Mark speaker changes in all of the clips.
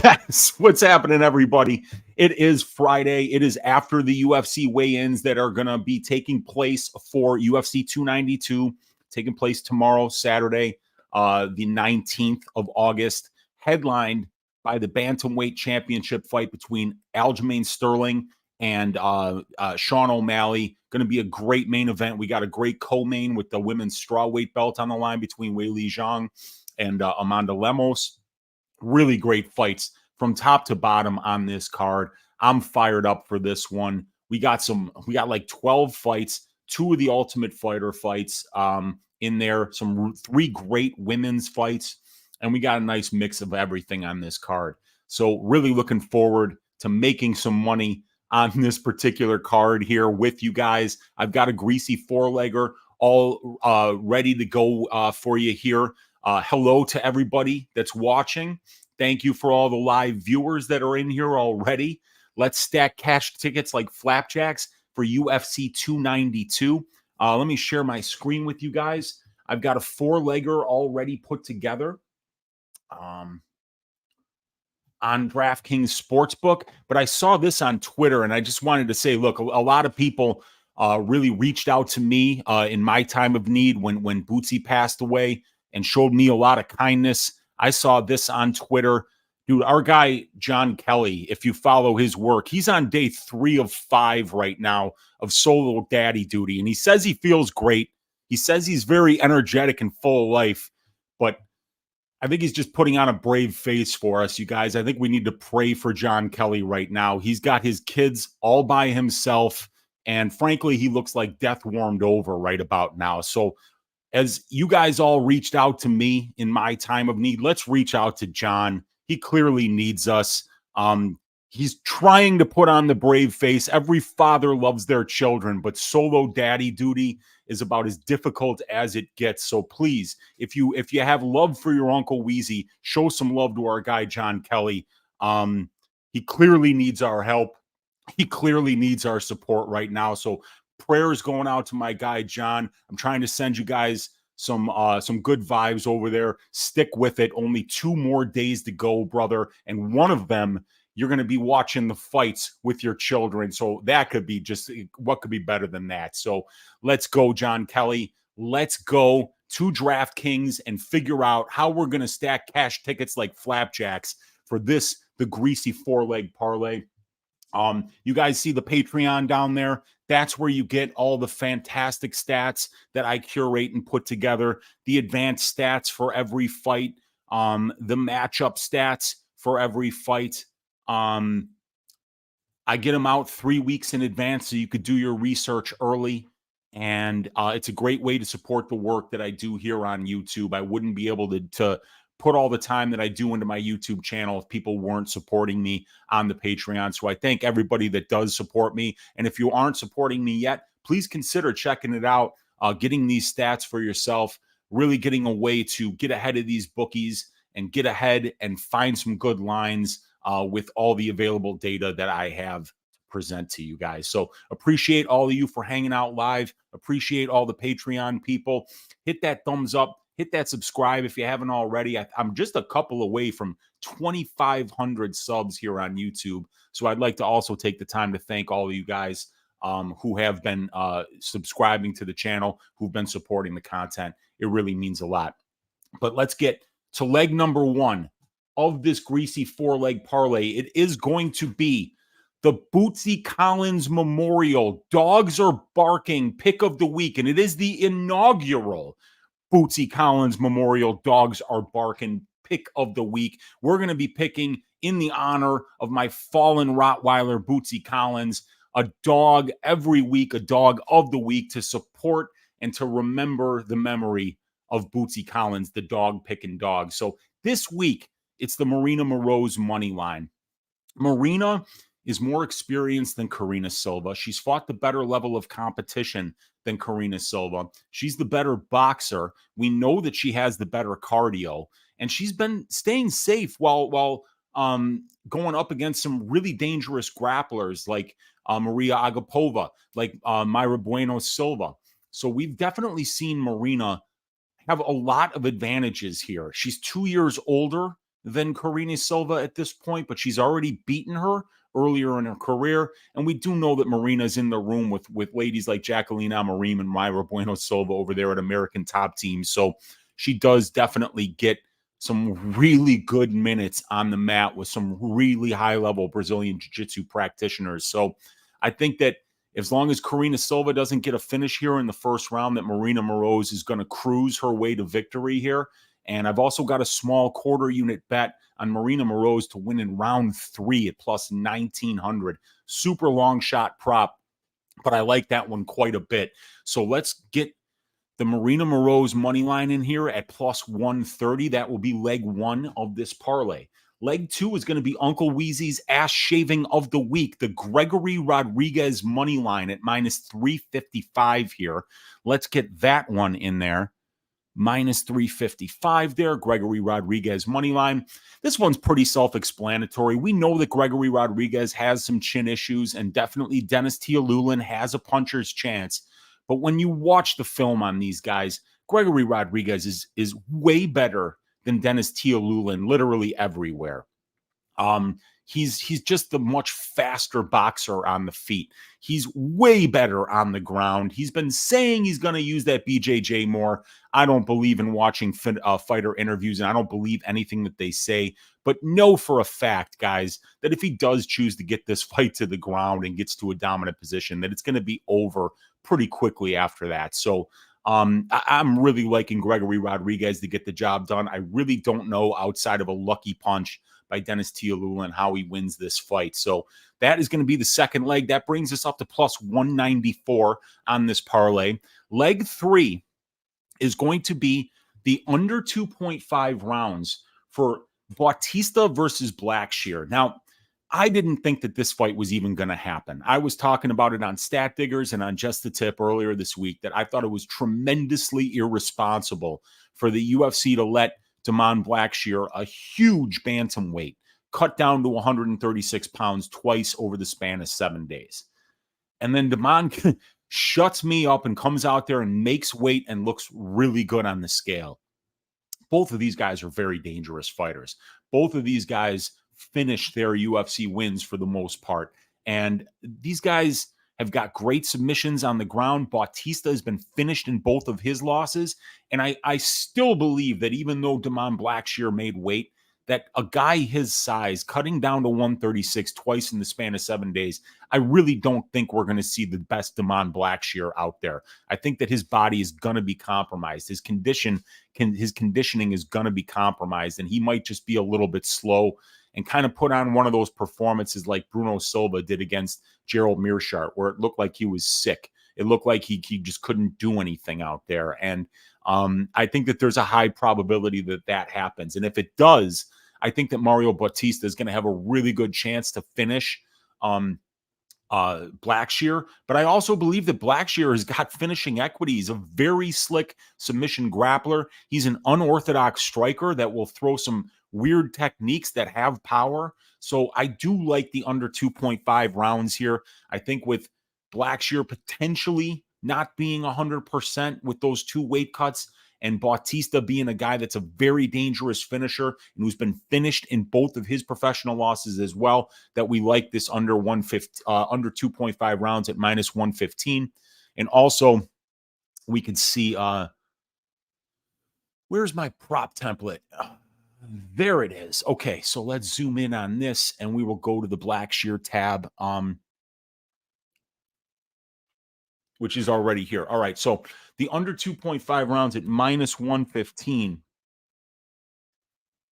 Speaker 1: Yes, what's happening, everybody? It is Friday. It is after the UFC weigh-ins that are going to be taking place for UFC 292, taking place tomorrow, Saturday, the 19th of August, headlined by the bantamweight championship fight between Aljamain Sterling and Sean O'Malley. Going to be a great main event. We got a great co-main with the women's strawweight belt on the line between Weili Zhang and Amanda Lemos. Really great fights from top to bottom on this card. I'm fired up for this one. We got like 12 fights, 2 of the Ultimate Fighter fights in there, 3 great women's fights, and we got a nice mix of everything on this card. So really looking forward to making some money on this particular card here with you guys. I've got a Greasy 4-legger all ready to go for you here. Hello to everybody that's watching. Thank you for all the live viewers that are in here already. Let's stack cash tickets like flapjacks for UFC 292. Let me share my screen with you guys. I've got a 4-legger already put together on DraftKings Sportsbook, but I saw this on Twitter, and I just wanted to say, look, a lot of people really reached out to me in my time of need when Bootsy passed away and showed me a lot of kindness. I saw this on Twitter. Dude, our guy, John Kelly, if you follow his work, he's on day 3 of 5 right now of solo daddy duty, and he says he feels great. He says he's very energetic and full of life, but I think he's just putting on a brave face for us, you guys. I think we need to pray for John Kelly right now. He's got his kids all by himself, and frankly, he looks like death warmed over right about now. So as you guys all reached out to me in my time of need, let's reach out to John. He clearly needs us. He's trying to put on the brave face. Every father loves their children, but solo daddy duty is about as difficult as it gets. So please, if you have love for your Uncle Weezy, show some love to our guy, John Kelly. He clearly needs our help. He clearly needs our support right now. So prayers going out to my guy, John. I'm trying to send you guys some good vibes over there. Stick with it. Only 2 more days to go, brother. And one of them, you're going to be watching the fights with your children. So that could be just, what could be better than that? So let's go, John Kelly. Let's go to DraftKings and figure out how we're going to stack cash tickets like flapjacks for this, the Greasy 4-leg parlay. You guys see the Patreon down there? That's where you get all the fantastic stats that I curate and put together, the advanced stats for every fight, the matchup stats for every fight. I get them out 3 weeks in advance so you could do your research early. And it's a great way to support the work that I do here on YouTube. I wouldn't be able to put all the time that I do into my YouTube channel if people weren't supporting me on the Patreon. So I thank everybody that does support me. And if you aren't supporting me yet, please consider checking it out, getting these stats for yourself, really getting a way to get ahead of these bookies and get ahead and find some good lines with all the available data that I have to present to you guys. So appreciate all of you for hanging out live. Appreciate all the Patreon people. Hit that thumbs up. Hit that subscribe if you haven't already. I'm just a couple away from 2,500 subs here on YouTube. So I'd like to also take the time to thank all of you guys who have been subscribing to the channel, who've been supporting the content. It really means a lot. But let's get to leg number 1 of this Greasy 4-leg parlay. It is going to be the Bootsy Collins Memorial Dogs Are Barking Pick of the Week, and it is the inaugural Bootsy Collins Memorial Dogs Are Barking Pick of the Week. We're going to be picking in the honor of my fallen Rottweiler, Bootsy Collins, a dog every week, a dog of the week to support and to remember the memory of Bootsy Collins, the dog picking dog. So this week, it's the Marina Moroz money line. Marina is more experienced than Karina Silva. She's fought the better level of competition than Karina Silva. She's the better boxer. We know that she has the better cardio, and she's been staying safe while going up against some really dangerous grapplers like Maria Agapova, like Myra Bueno Silva. So we've definitely seen Marina have a lot of advantages here. She's 2 years older than Karina Silva at this point, but she's already beaten her earlier in her career. And we do know that Marina's in the room with ladies like Jacqueline Amorim and Myra Bueno Silva over there at American Top Team. So she does definitely get some really good minutes on the mat with some really high-level Brazilian Jiu-Jitsu practitioners. So I think that as long as Karina Silva doesn't get a finish here in the first round, that Marina Moroz is going to cruise her way to victory here. And I've also got a small quarter unit bet on Marina Moroz to win in round 3 at plus 1,900. Super long shot prop, but I like that one quite a bit. So let's get the Marina Moroz money line in here at plus 130. That will be leg 1 of this parlay. Leg 2 is going to be Uncle Weezy's ass shaving of the week, the Gregory Rodriguez money line at minus 355 here. Let's get that one in there. Minus 355 there, Gregory Rodriguez money line. This one's pretty self-explanatory. We know that Gregory Rodriguez has some chin issues, and definitely Dennis Tiuliulin has a puncher's chance. But when you watch the film on these guys, Gregory Rodriguez is way better than Dennis Tiuliulin literally everywhere. He's just the much faster boxer on the feet. He's way better on the ground. He's been saying he's going to use that BJJ more. I don't believe in watching fighter interviews, and I don't believe anything that they say. But know for a fact, guys, that if he does choose to get this fight to the ground and gets to a dominant position, that it's going to be over pretty quickly after that. So I'm really liking Gregory Rodriguez to get the job done. I really don't know, outside of a lucky punch by Dennis Tiuliulin, how he wins this fight. So that is going to be the second leg. That brings us up to plus 194 on this parlay. Leg 3 is going to be the under 2.5 rounds for Bautista versus Blackshear. Now, I didn't think that this fight was even going to happen. I was talking about it on Stat Diggers and on Just the Tip earlier this week that I thought it was tremendously irresponsible for the UFC to let Damon Blackshear, a huge bantamweight, cut down to 136 pounds twice over the span of 7 days. And then Damon shuts me up and comes out there and makes weight and looks really good on the scale. Both of these guys are very dangerous fighters. Both of these guys finish their UFC wins for the most part. And these guys have got great submissions on the ground. Bautista has been finished in both of his losses. And I still believe that even though Damon Blackshear made weight, that a guy his size cutting down to 136 twice in the span of 7 days, I really don't think we're going to see the best Damon Blackshear out there. I think that his body is going to be compromised. His conditioning is going to be compromised, and he might just be a little bit slow and kind of put on one of those performances like Bruno Silva did against Gerald Meerschaert, where it looked like he was sick. It looked like he just couldn't do anything out there. And I think that there's a high probability that that happens. And if it does, I think that Mario Bautista is going to have a really good chance to finish Blackshear. But I also believe that Blackshear has got finishing equity. He's a very slick submission grappler. He's an unorthodox striker that will throw some weird techniques that have power. So I do like the under 2.5 rounds here. I think with Blackshear potentially not being 100% with those two weight cuts, and Bautista being a guy that's a very dangerous finisher and who's been finished in both of his professional losses as well, that we like this under 2.5 rounds at minus 115. And also we can see, where's my prop template? There it is. Okay, so let's zoom in on this and we will go to the Blackshear tab, which is already here. All right, so the under 2.5 rounds at minus 115.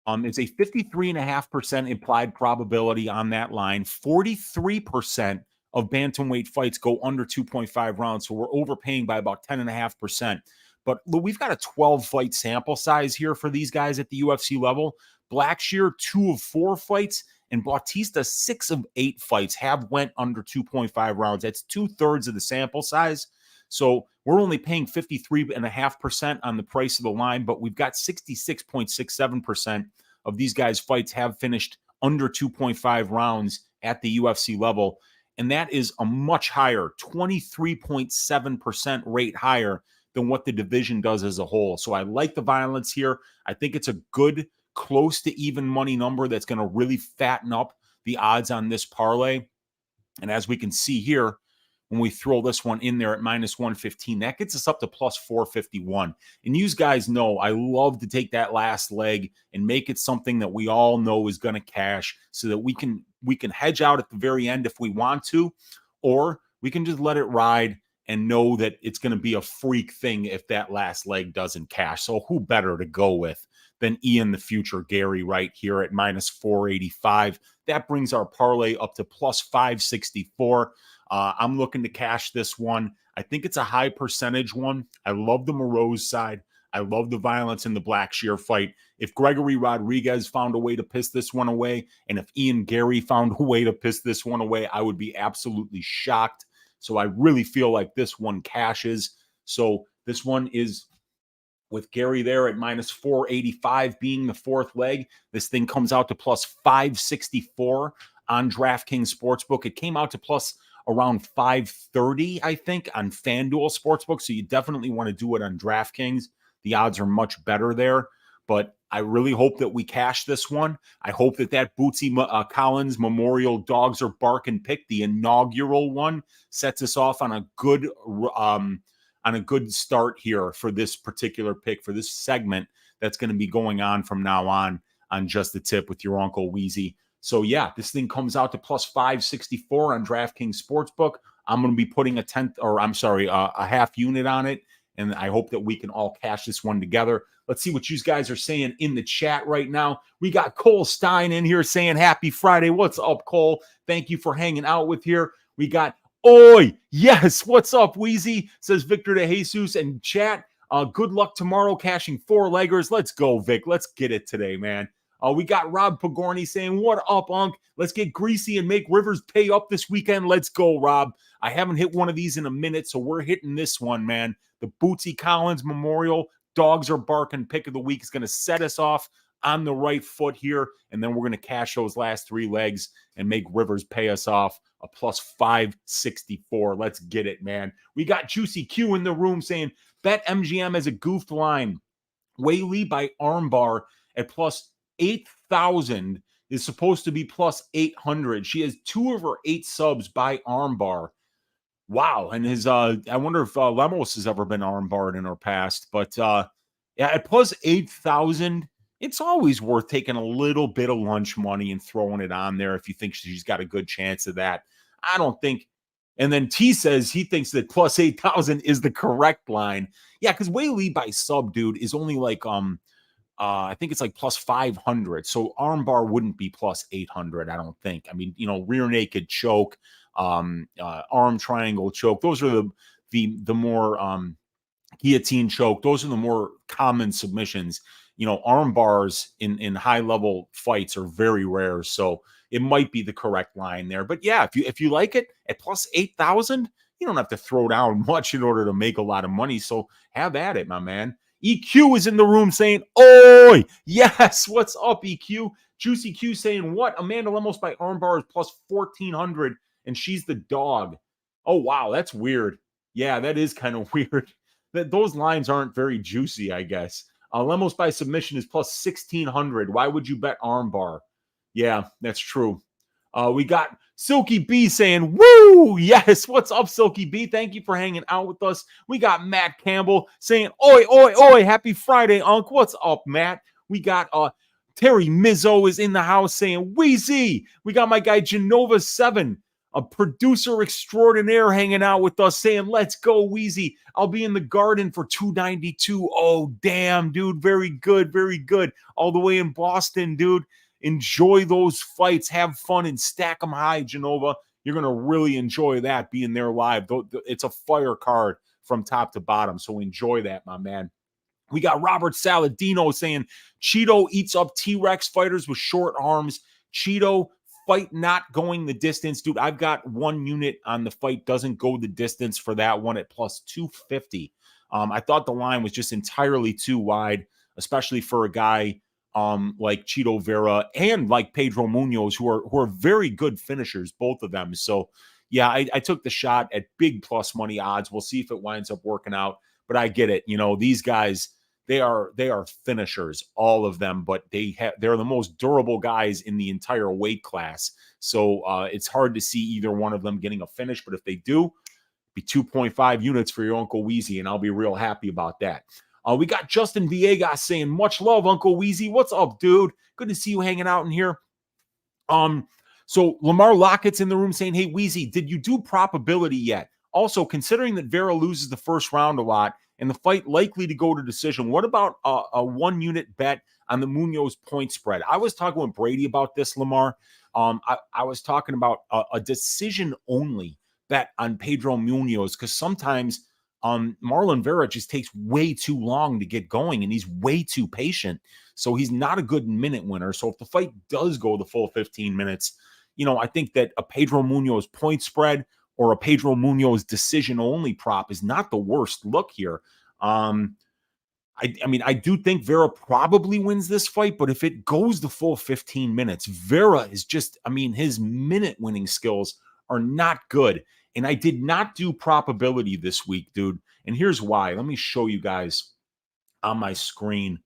Speaker 1: It's a 53.5% implied probability on that line. 43% of bantamweight fights go under 2.5 rounds, so we're overpaying by about 10.5%. But we've got a 12-fight sample size here for these guys at the UFC level. Blackshear, 2 of 4 fights, and Bautista, 6 of 8 fights have went under 2.5 rounds. That's 2/3 of the sample size. So we're only paying 53.5% on the price of the line, but we've got 66.67% of these guys' fights have finished under 2.5 rounds at the UFC level. And that is a much higher, 23.7% rate higher than what the division does as a whole. So I like the violence here. I think it's a good close to even money number that's going to really fatten up the odds on this parlay. And as we can see here, when we throw this one in there at minus 115, that gets us up to plus 451. And you guys know I love to take that last leg and make it something that we all know is going to cash, so that we can hedge out at the very end if we want to, or we can just let it ride and know that it's going to be a freak thing if that last leg doesn't cash. So who better to go with than Ian the future Garry right here at minus 485. That brings our parlay up to plus 564. I'm looking to cash this one. I think it's a high percentage one. I love the Morose side. I love the violence in the Blackshear fight. If Gregory Rodriguez found a way to piss this one away, and if Ian Garry found a way to piss this one away, I would be absolutely shocked. So I really feel like this one cashes. So this one is with Garry there at minus 485 being the fourth leg. This thing comes out to plus 564 on DraftKings Sportsbook. It came out to plus around 530, I think, on FanDuel Sportsbook. So you definitely want to do it on DraftKings. The odds are much better there. But I really hope that we cash this one. I hope that Bootsy Collins Memorial Dogs Are Barking pick, the inaugural one, sets us off on a good start here for this particular pick, for this segment that's going to be going on from now on Just the Tip with your Uncle Weezy. So yeah, this thing comes out to plus 564 on DraftKings Sportsbook. I'm going to be putting a half unit on it, and I hope that we can all cash this one together. Let's see what you guys are saying in the chat right now. We got Cole Stein in here saying happy Friday. What's up, Cole? Thank you for hanging out with here. We got Oi, yes, what's up, Weezy? Says Victor de Jesus. And chat, good luck tomorrow cashing 4-leggers. Let's go, Vic. Let's get it today, man. We got Rob Pagorni saying, what up, Unc? Let's get greasy and make Rivers pay up this weekend. Let's go, Rob. I haven't hit one of these in a minute, so we're hitting this one, man. The Bootsy Collins Memorial Dogs Are Barking pick of the week is going to set us off on the right foot here, and then we're going to cash those last 3 legs and make Rivers pay us off a plus 564. Let's get it, man. We got Juicy Q in the room saying, bet MGM as a goofed line. Whaley by armbar at plus 8,000 is supposed to be plus 800. She has 2 of her 8 subs by armbar. Wow. And I wonder if Lemos has ever been armbarred in her past. But yeah, at plus 8,000, it's always worth taking a little bit of lunch money and throwing it on there if you think she's got a good chance of that. I don't think. And then T says he thinks that plus 8,000 is the correct line. Yeah, because Whaley by sub, dude, is only like I think it's like plus 500. So armbar wouldn't be plus 800, I don't think. I mean, rear naked choke, arm triangle choke. Those are the more guillotine choke. Those are the more common submissions. Arm bars in high level fights are very rare. So it might be the correct line there. But yeah, if you like it at plus 8,000, you don't have to throw down much in order to make a lot of money. So have at it, my man. EQ is in the room saying, oi, yes, what's up, EQ? Juicy Q saying, what? Amanda Lemos by armbar is plus 1,400, and she's the dog. Oh, wow, that's weird. Yeah, that is kind of weird. Those lines aren't very juicy, I guess. Lemos by submission is plus 1,600. Why would you bet armbar? Yeah, that's true. We got Silky B saying, woo, yes, what's up, Silky B? Thank you for hanging out with us. We got Matt Campbell saying, oi, oi, oi, happy Friday, Unc. What's up, Matt? We got Terry Mizzo is in the house saying, Weezy. We got my guy Genova7, a producer extraordinaire, hanging out with us saying, let's go, Weezy. I'll be in the garden for 292. Oh, damn, dude. Very good, very good. All the way in Boston, dude. Enjoy those fights. Have fun and stack them high, Genova. You're going to really enjoy that, being there live. It's a fire card from top to bottom, so enjoy that, my man. We got Robert Saladino saying, Cheeto eats up T-Rex fighters with short arms. Cheeto, fight not going the distance. Dude, I've got 1 unit on the fight doesn't go the distance for that one at plus 250. I thought the line was just entirely too wide, especially for a guy like Cheeto Vera and like Pedro Munoz, who are very good finishers, both of them. So yeah, I took the shot at big plus money odds. We'll see if it winds up working out, but I get it. These guys, They are finishers, all of them, but they're the most durable guys in the entire weight class. So it's hard to see either one of them getting a finish, but if they do, be 2.5 units for your Uncle Weezy, and I'll be real happy about that. We got Justin Villegas saying, much love, Uncle Weezy. What's up, dude? Good to see you hanging out in here. So Lamar Lockett's in the room saying, hey, Weezy, did you do probability yet? Also, considering that Vera loses the first round a lot and the fight likely to go to decision, what about a 1 unit bet on the Munoz point spread? I was talking with Brady about this, Lamar. I was talking about a decision only bet on Pedro Munoz, because sometimes Marlon Vera just takes way too long to get going and he's way too patient. So he's not a good minute winner. So if the fight does go the full 15 minutes, I think that a Pedro Munoz point spread or a Pedro Munoz decision only prop is not the worst look here. I mean, I do think Vera probably wins this fight, but if it goes the full 15 minutes, Vera is just, his minute winning skills are not good. And I did not do probability this week, dude. And here's why. Let me show you guys on my screen.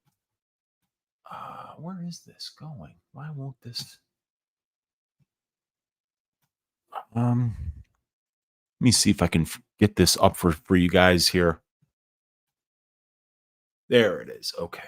Speaker 1: Where is this going? Why won't this? Let me see if I can get this up for you guys here. There it is. Okay.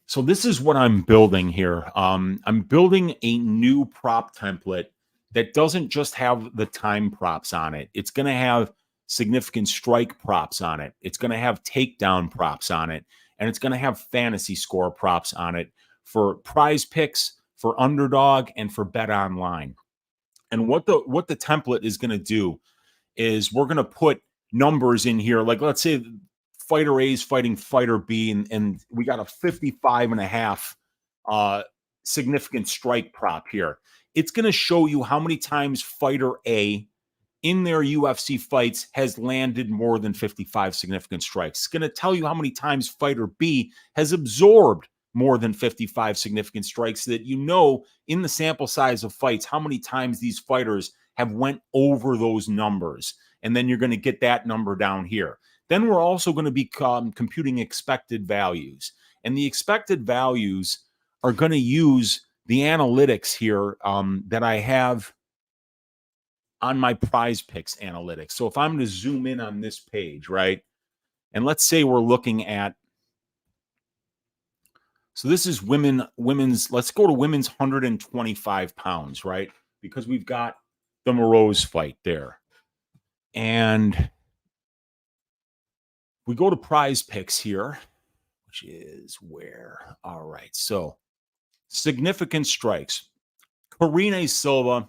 Speaker 1: So this is what I'm building here. I'm building a new prop template that doesn't just have the time props on it. It's going to have significant strike props on it. It's going to have takedown props on it. And it's going to have fantasy score props on it for prize picks, for underdog, and for bet online. And what the template is going to do is we're going to put numbers in here. Like, let's say fighter A is fighting fighter B, and we got a 55.5 significant strike prop here. It's going to show you how many times fighter A in their UFC fights has landed more than 55 significant strikes. It's going to tell you how many times fighter B has absorbed more than 55 significant strikes, so that in the sample size of fights how many times these fighters have went over those numbers. And then you're going to get that number down here. Then we're also going to be computing expected values. And the expected values are going to use the analytics here that I have on my prize picks analytics. So if I'm going to zoom in on this page, right? And let's say we're looking at, so this is women's, let's go to women's 125 pounds, right? Because we've got the Moroz fight there. And we go to prize picks here, which is where, all right. So significant strikes. Karine Silva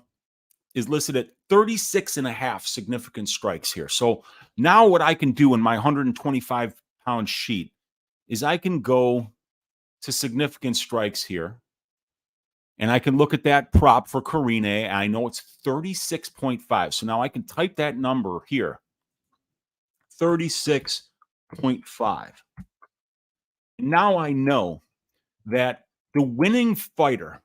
Speaker 1: is listed at 36.5 significant strikes here. So now what I can do in my 125-pound sheet is I can go to significant strikes here, and I can look at that prop for Karine. I know it's 36.5. So now I can type that number here, 36.5. Now I know that the winning fighter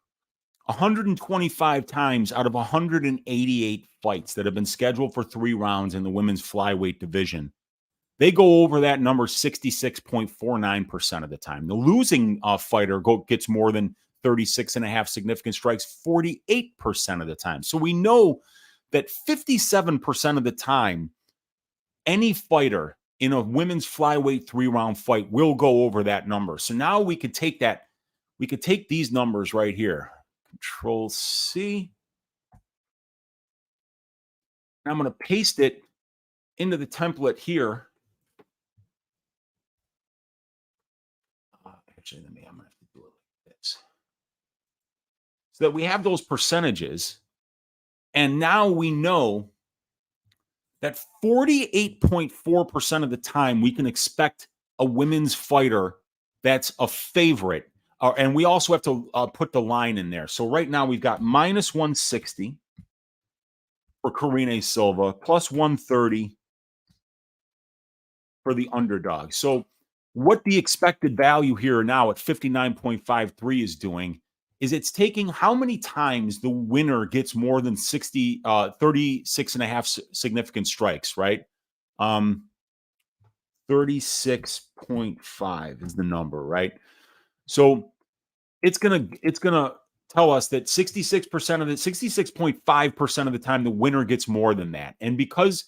Speaker 1: 125 times out of 188 fights that have been scheduled for 3 rounds in the women's flyweight division, they go over that number 66.49% of the time. The losing fighter gets more than 36.5 significant strikes 48% of the time. So we know that 57% of the time, any fighter in a women's flyweight 3-round fight will go over that number. So now we could take that. We could take these numbers right here. Control C. And I'm going to paste it into the template here. Actually, I'm going to have to do it like this. So that we have those percentages. And now we know that 48.4% of the time we can expect a women's fighter that's a favorite. And we also have to put the line in there. So right now we've got minus 160 for Karine Silva, plus 130 for the underdog. So what the expected value here now at 59.53 is doing is it's taking how many times the winner gets more than 36 and a half significant strikes, right? 36.5 is the number, right? So it's gonna tell us that 66.5% of the time the winner gets more than that. And because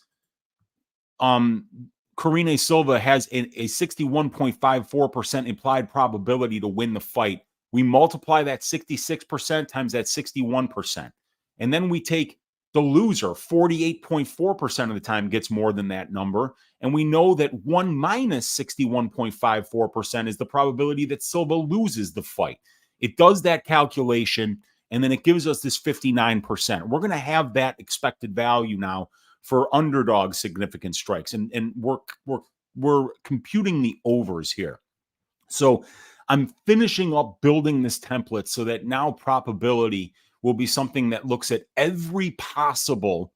Speaker 1: Karine Silva has a 61.54% implied probability to win the fight, we multiply that 66% times that 61%. And then we take the loser, 48.4% of the time gets more than that number. And we know that 1 minus 61.54% is the probability that Silva loses the fight. It does that calculation, and then it gives us this 59%. We're going to have that expected value now for underdog significant strikes. And we're computing the overs here. So I'm finishing up building this template so that now probability will be something that looks at every possible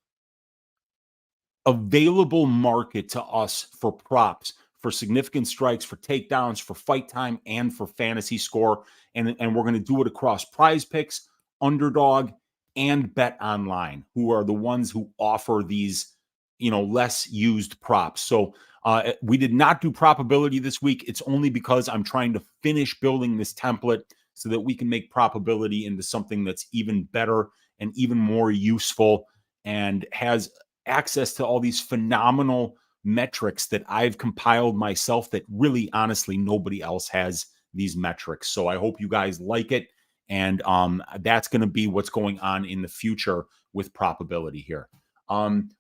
Speaker 1: available market to us for props, for significant strikes, for takedowns, for fight time, and for fantasy score. And we're going to do it across Prize Picks, Underdog, and Bet Online, who are the ones who offer these, less used props. So we did not do probability this week. It's only because I'm trying to finish building this template so that we can make probability into something that's even better and even more useful and has access to all these phenomenal metrics that I've compiled myself that really, honestly, nobody else has these metrics. So I hope you guys like it. And that's going to be what's going on in the future with probability here.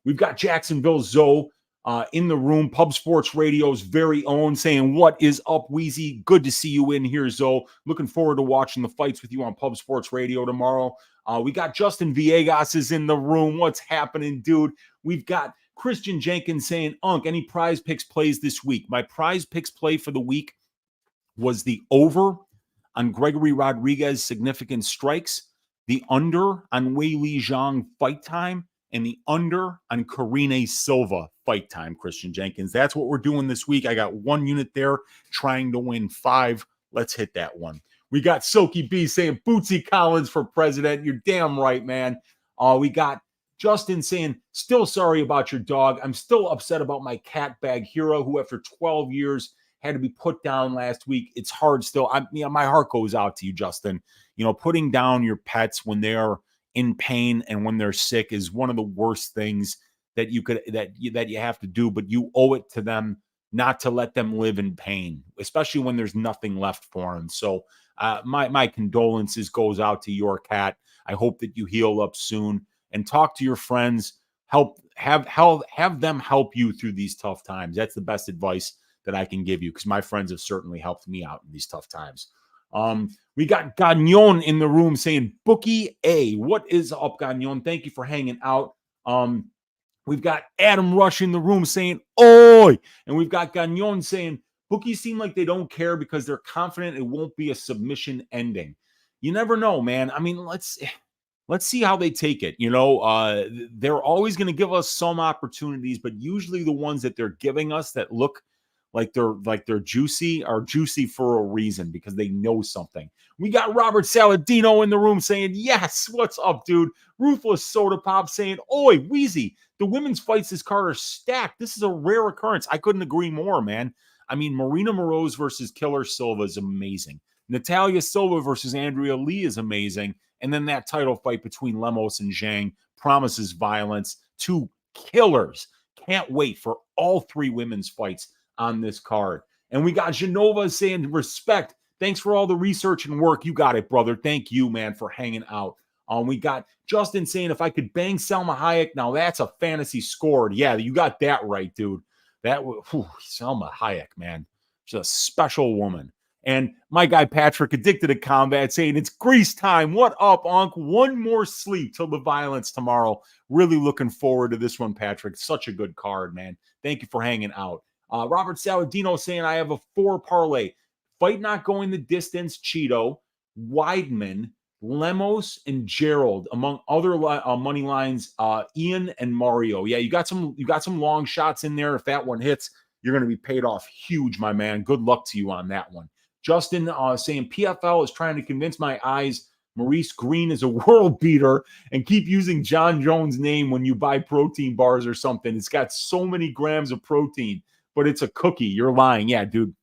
Speaker 1: We've got Jacksonville Zoe in the room, Pub Sports Radio's very own, saying, "What is up, Weezy? Good to see you in here, Zoe. Looking forward to watching the fights with you on Pub Sports Radio tomorrow." We got Justin Villegas is in the room. What's happening, dude? We've got Christian Jenkins saying, "Unc, any Prize Picks plays this week?" My Prize Picks play for the week was the over on Gregory Rodriguez significant strikes, the under on Weili Zhang fight time, and the under on Karine Silva fight time, Christian Jenkins. That's what we're doing this week. I got 1 unit there trying to win 5. Let's hit that one. We got Silky B saying, "Bootsy Collins for president." You're damn right, man. We got Justin saying, "Still sorry about your dog. I'm still upset about my cat bag hero, who after 12 years had to be put down last week. It's hard still." My heart goes out to you, Justin. Putting down your pets when they're in pain and when they're sick is one of the worst things that you have to do, but you owe it to them not to let them live in pain, especially when there's nothing left for them. So my condolences goes out to your cat. I hope that you heal up soon and talk to your friends. Have them help you through these tough times. That's the best advice that I can give you, because my friends have certainly helped me out in these tough times. We got Gagnon in the room saying, "Bookie A." What is up, Gagnon? Thank you for hanging out. We've got Adam Rush in the room saying, "Oi!" And we've got Gagnon saying, "Bookies seem like they don't care because they're confident it won't be a submission ending." You never know, man. I mean, let's see how they take it. They're always going to give us some opportunities, but usually the ones that they're giving us that look like they're juicy are juicy for a reason, because they know something. We got Robert Saladino in the room saying, "Yes, what's up, dude?" Ruthless Soda Pop saying, "Oi, Weezy, the women's fights this card are stacked. This is a rare occurrence." I couldn't agree more, man. I mean, Marina Moroz versus Killer Silva is amazing. Natalia Silva versus Andrea Lee is amazing. And then that title fight between Lemos and Zhang promises violence. 2 killers. Can't wait for all 3 women's fights on this card. And we got Genova saying, "Respect. Thanks for all the research and work. You got it, brother. Thank you, man, for hanging out." We got Justin saying, "If I could bang Selma Hayek, now that's a fantasy scored." Yeah, you got that right, dude. Selma Hayek, man. She's a special woman. And my guy Patrick, Addicted to Combat, saying, "It's grease time. What up, Unc? 1 more sleep till the violence tomorrow." Really looking forward to this one, Patrick. Such a good card, man. Thank you for hanging out. Robert Saladino saying, "I have a 4 parlay. Fight not going the distance, Cheeto, Weidman, Lemos, and Gerald, among other money lines, Ian and Mario." Yeah, you got some long shots in there. If that one hits, you're going to be paid off huge, my man. Good luck to you on that one. Justin saying, "PFL is trying to convince my eyes Maurice Green is a world beater, and keep using John Jones' name when you buy protein bars or something. It's got so many grams of protein, but it's a cookie. You're lying. Yeah, dude.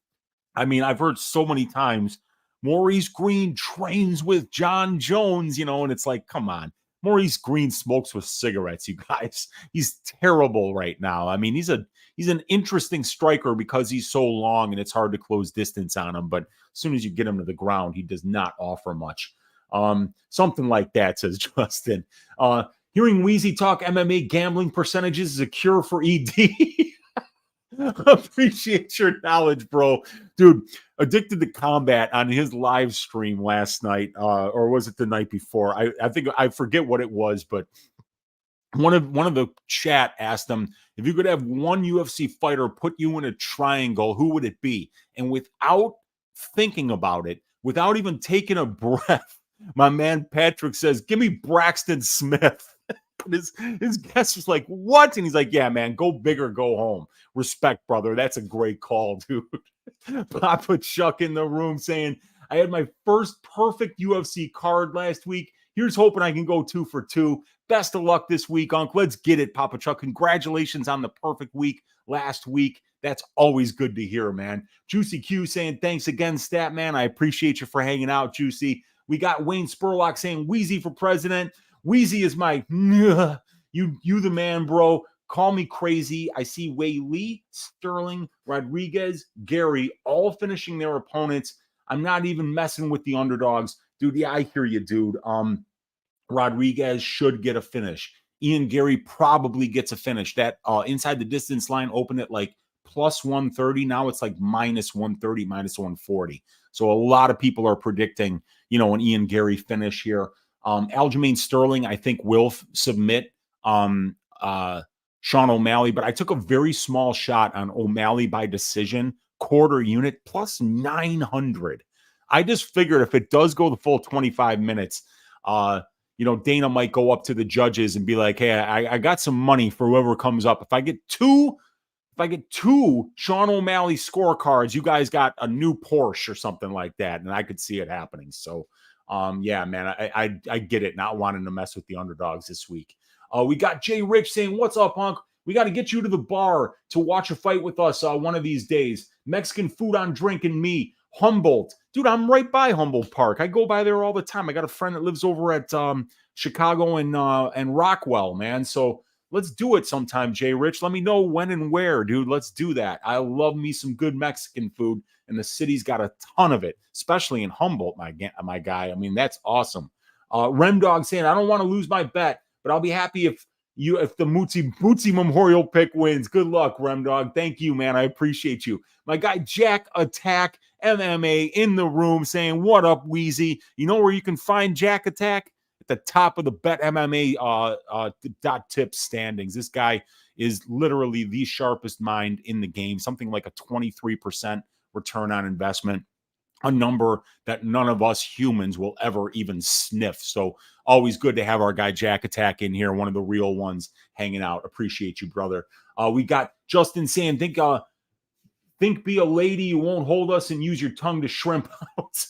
Speaker 1: I mean, I've heard so many times Maurice Green trains with John Jones, and it's like, come on. Maurice Green smokes with cigarettes, you guys. He's terrible right now. I mean, he's an interesting striker because he's so long and it's hard to close distance on him. But as soon as you get him to the ground, he does not offer much. Something like that, says Justin. Hearing Weezy talk MMA gambling percentages is a cure for ED. Appreciate your knowledge, bro. Dude, Addicted to Combat on his live stream last night, or was it the night before? I think I forget what it was, but one of the chat asked him, if you could have one UFC fighter put you in a triangle, who would it be? And without thinking about it, without even taking a breath, my man Patrick says, give me Braxton Smith. His guest was like, what? And he's like, yeah, man, go big or go home. Respect, brother. That's a great call, dude. Papa Chuck in the room saying, I had my first perfect UFC card last week. Here's hoping I can go 2 for 2. Best of luck this week, Unc. Let's get it, Papa Chuck. Congratulations on the perfect week last week. That's always good to hear, man. Juicy Q saying, thanks again, Stat Man. I appreciate you for hanging out, Juicy. We got Wayne Spurlock saying, Weezy for president. Weezy is my, you the man, bro. Call me crazy. I see Wei Lee, Sterling, Rodriguez, Garry, all finishing their opponents. I'm not even messing with the underdogs. Dude, yeah, I hear you, dude. Rodriguez should get a finish. Ian Garry probably gets a finish. That inside the distance line opened at like plus 130. Now it's like minus 130, minus 140. So a lot of people are predicting, an Ian Garry finish here. Aljamain Sterling, I think, will submit Sean O'Malley, but I took a very small shot on O'Malley by decision, quarter unit, plus 900. I just figured if it does go the full 25 minutes, Dana might go up to the judges and be like, hey, I got some money for whoever comes up. If I get two Sean O'Malley scorecards, you guys got a new Porsche or something like that. And I could see it happening. So, yeah, man, I get it. Not wanting to mess with the underdogs this week. We got Jay Rich saying, what's up, Unc? We got to get you to the bar to watch a fight with us one of these days. Mexican food on drink and me. Humboldt. Dude, I'm right by Humboldt Park. I go by there all the time. I got a friend that lives over at Chicago and Rockwell, man. So let's do it sometime, Jay Rich. Let me know when and where, dude. Let's do that. I love me some good Mexican food, and the city's got a ton of it, especially in Humboldt, my guy. I mean, that's awesome. Remdog saying, I don't want to lose my bet, but I'll be happy if the Bootsy Memorial pick wins. Good luck, Remdog. Thank you, man. I appreciate you. My guy Jack Attack MMA in the room saying, what up, Weezy? You know where you can find Jack Attack? At the top of the Bet MMA .tips standings. This guy is literally the sharpest mind in the game. Something like a 23% return on investment. A number that none of us humans will ever even sniff. So always good to have our guy Jack Attack in here, one of the real ones hanging out. Appreciate you, brother. We got Justin saying, think be a lady, you won't hold us and use your tongue to shrimp out.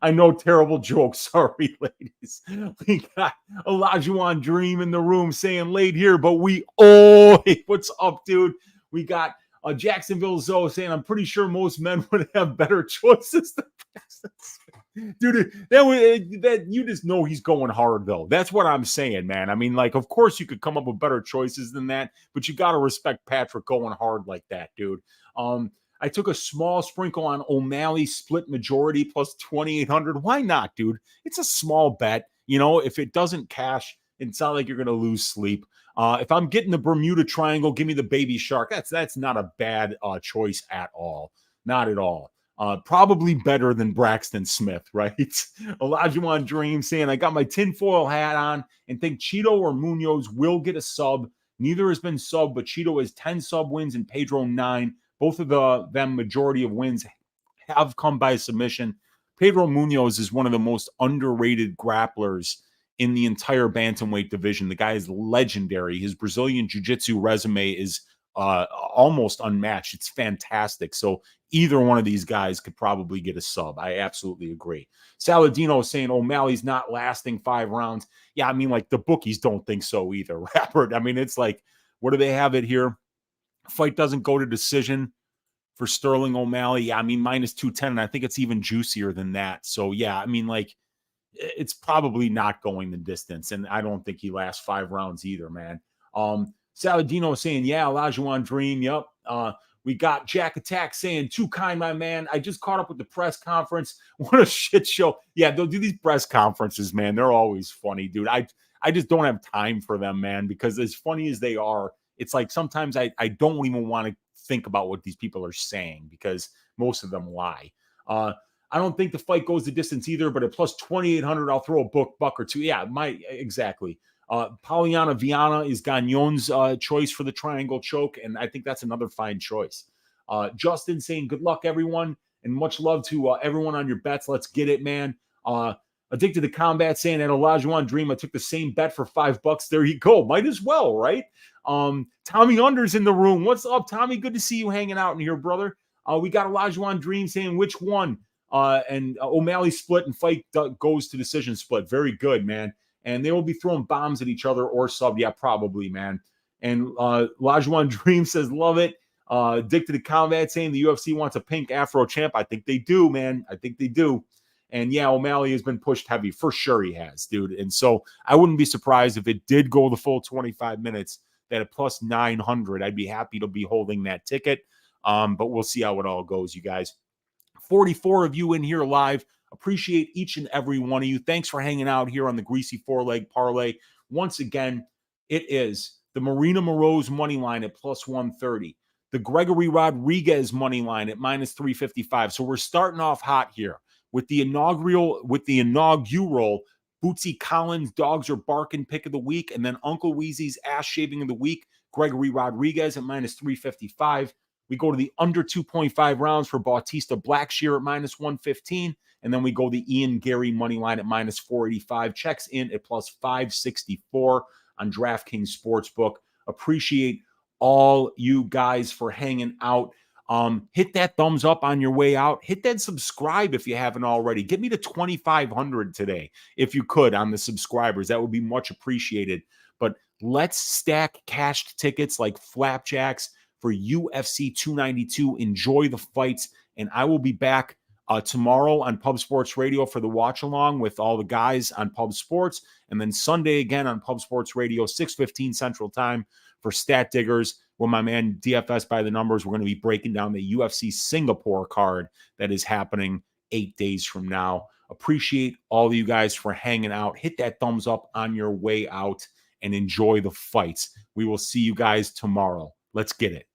Speaker 1: I know, terrible joke. Sorry, ladies. We got Olajuwon Dream in the room saying late here, but what's up, dude? We got Jacksonville Zoe saying, I'm pretty sure most men would have better choices than dude, that you just know he's going hard, though. That's what I'm saying, man. I mean, like, of course you could come up with better choices than that, but you got to respect Patrick going hard like that, dude. I took a small sprinkle on O'Malley split majority plus 2,800. Why not, dude? It's a small bet. If it doesn't cash, it's not like you're going to lose sleep. If I'm getting the Bermuda Triangle, give me the Baby Shark. That's not a bad choice at all. Not at all. Probably better than Braxton Smith, right? Olajuwon Dream saying, I got my tinfoil hat on and think Cheeto or Munoz will get a sub. Neither has been sub, but Cheeto has 10 sub wins and Pedro 9. Both of them majority of wins have come by submission. Pedro Munoz is one of the most underrated grapplers in the entire bantamweight division. The guy is legendary. His Brazilian jiu-jitsu resume is almost unmatched. It's fantastic. So either one of these guys could probably get a sub. I absolutely agree. Saladino is saying O'Malley's not lasting 5 rounds. Yeah, I mean, like the bookies don't think so either, Robert. I mean, it's like, what do they have it here? Fight doesn't go to decision for Sterling O'Malley. Yeah, I mean, minus 210, and I think it's even juicier than that. So, yeah, I mean, like, it's probably not going the distance, and I don't think he lasts 5 rounds either, man. Saladino saying, yeah, Olajuwon Dream, yep. We got Jack Attack saying, too kind, my man. I just caught up with the press conference. What a shit show. Yeah, they'll do these press conferences, man. They're always funny, dude. I just don't have time for them, man, because as funny as they are, it's like sometimes I don't even want to think about what these people are saying because most of them lie. I don't think the fight goes the distance either, but at plus 2,800, I'll throw a buck or two. Yeah, exactly. Polyana Viana is Gagnon's choice for the triangle choke, and I think that's another fine choice. Justin saying, good luck, everyone, and much love to everyone on your bets. Let's get it, man. Addicted to Combat saying, at Olajuwon Dream, I took the same bet for $5. There you go. Might as well, right? Tommy Under's in the room. What's up, Tommy? Good to see you hanging out in here, brother. We got Olajuwon Dream saying, which one? And O'Malley split and fight goes to decision split. Very good, man. And they will be throwing bombs at each other or sub. Yeah, probably, man. And Olajuwon Dream says, love it. Addicted to Combat saying the UFC wants a pink Afro champ. I think they do, man. I think they do. And yeah, O'Malley has been pushed heavy. For sure he has, dude. And so I wouldn't be surprised if it did go the full 25 minutes, that at plus 900, I'd be happy to be holding that ticket. But we'll see how it all goes, you guys. 44 of you in here live. Appreciate each and every one of you. Thanks for hanging out here on the Greasy 4-leg parlay. Once again, it is the Marina Moroz money line at plus 130. The Gregory Rodriguez money line at minus 355. So we're starting off hot here with the inaugural Bootsy Collins Dogs Are Barking pick of the week, and then Uncle Weezy's ass shaving of the week, Gregory Rodriguez at minus 355. We go to the under 2.5 rounds for Bautista Blackshear at minus 115. And then we go the Ian Garry money line at minus 485. Checks in at plus 564 on DraftKings Sportsbook. Appreciate all you guys for hanging out. Hit that thumbs up on your way out. Hit that subscribe if you haven't already. Get me to 2,500 today, if you could, on the subscribers. That would be much appreciated. But let's stack cashed tickets like flapjacks for UFC 292. Enjoy the fights, and I will be back tomorrow on Pub Sports Radio for the watch along with all the guys on Pub Sports, and then Sunday again on Pub Sports Radio, 6:15 Central Time for Stat Diggers with my man DFS by the Numbers. We're going to be breaking down the UFC Singapore card that is happening 8 days from now. Appreciate all of you guys for hanging out. Hit that thumbs up on your way out and enjoy the fights. We will see you guys tomorrow. Let's get it.